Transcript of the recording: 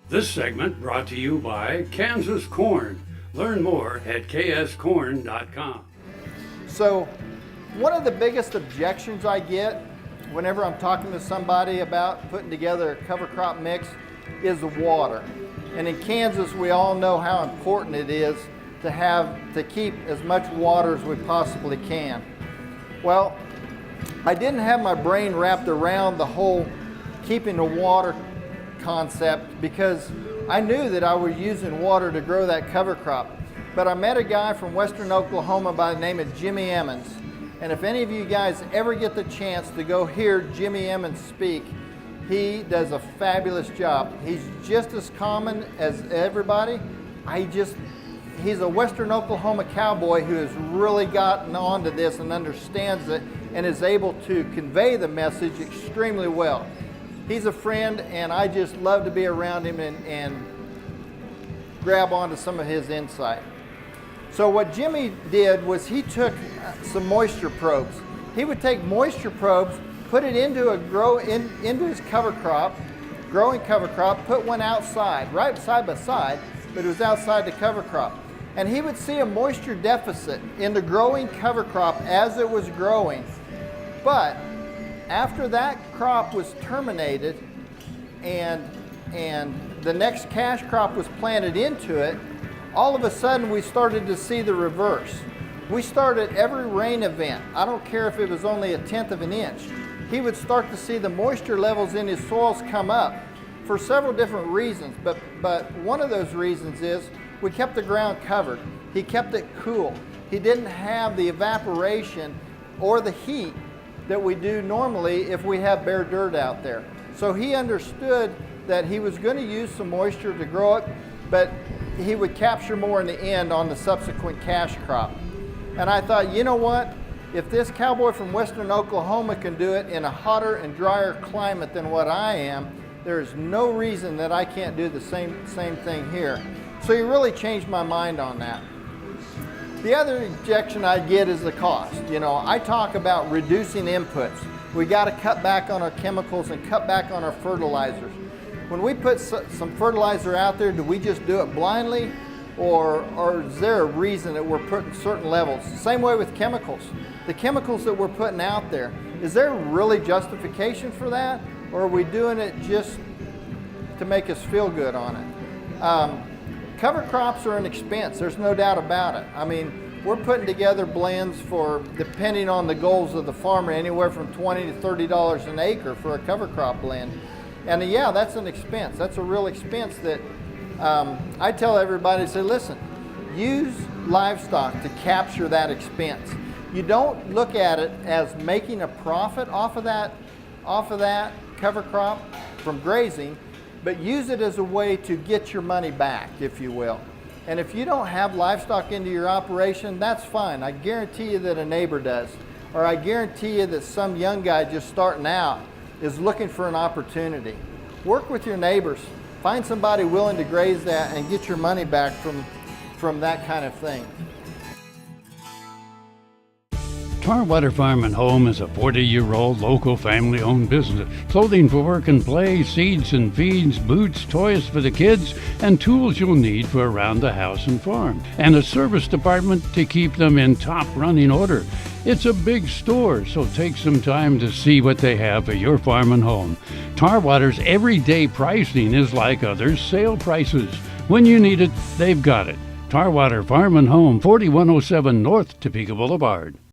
This segment brought to you by Kansas Corn. Learn more at kscorn.com. So, one of the biggest objections I get whenever I'm talking to somebody about putting together a cover crop mix is the water. And in Kansas, we all know how important it is to keep as much water as we possibly can. Well, I didn't have my brain wrapped around the whole keeping the water concept because I knew that I was using water to grow that cover crop. But I met a guy from western Oklahoma by the name of Jimmy Emmons. And if any of you guys ever get the chance to go hear Jimmy Emmons speak, he does a fabulous job. He's just as common as everybody. He's a western Oklahoma cowboy who has really gotten onto this and understands it and is able to convey the message extremely well. He's a friend, and I just love to be around him and grab onto some of his insight. So what Jimmy did was he took some moisture probes. He would take moisture probes, put it into his cover crop, growing cover crop, put one outside, right side by side, but it was outside the cover crop. And he would see a moisture deficit in the growing cover crop as it was growing. But after that crop was terminated and the next cash crop was planted into it, all of a sudden we started to see the reverse. We started every rain event, I don't care if it was only 1/10 of an inch, he would start to see the moisture levels in his soils come up for several different reasons. But one of those reasons is we kept the ground covered. He kept it cool. He didn't have the evaporation or the heat that we do normally if we have bare dirt out there. So he understood that he was going to use some moisture to grow it, but he would capture more in the end on the subsequent cash crop. And I thought, you know what? If this cowboy from western Oklahoma can do it in a hotter and drier climate than what I am, there is no reason that I can't do the same thing here. So he really changed my mind on that. The other objection I get is the cost. You know, I talk about reducing inputs. We got to cut back on our chemicals and cut back on our fertilizers. When we put some fertilizer out there, do we just do it blindly, or is there a reason that we're putting certain levels? Same way with chemicals. The chemicals that we're putting out there, is there really justification for that, or are we doing it just to make us feel good on it? Cover crops are an expense, there's no doubt about it. I mean, we're putting together blends for, depending on the goals of the farmer, anywhere from $20 to $30 an acre for a cover crop blend. And yeah, that's an expense. That's a real expense that I tell everybody, say, listen, use livestock to capture that expense. You don't look at it as making a profit off of that cover crop from grazing, but use it as a way to get your money back, if you will. And if you don't have livestock into your operation, that's fine. I guarantee you that a neighbor does. Or I guarantee you that some young guy just starting out is looking for an opportunity. Work with your neighbors. Find somebody willing to graze that and get your money back from that kind of thing. Tarwater Farm and Home is a 40-year-old local family-owned business. Clothing for work and play, seeds and feeds, boots, toys for the kids, and tools you'll need for around the house and farm. And a service department to keep them in top running order. It's a big store, so take some time to see what they have for your farm and home. Tarwater's everyday pricing is like others' sale prices. When you need it, they've got it. Tarwater Farm and Home, 4107 North Topeka Boulevard.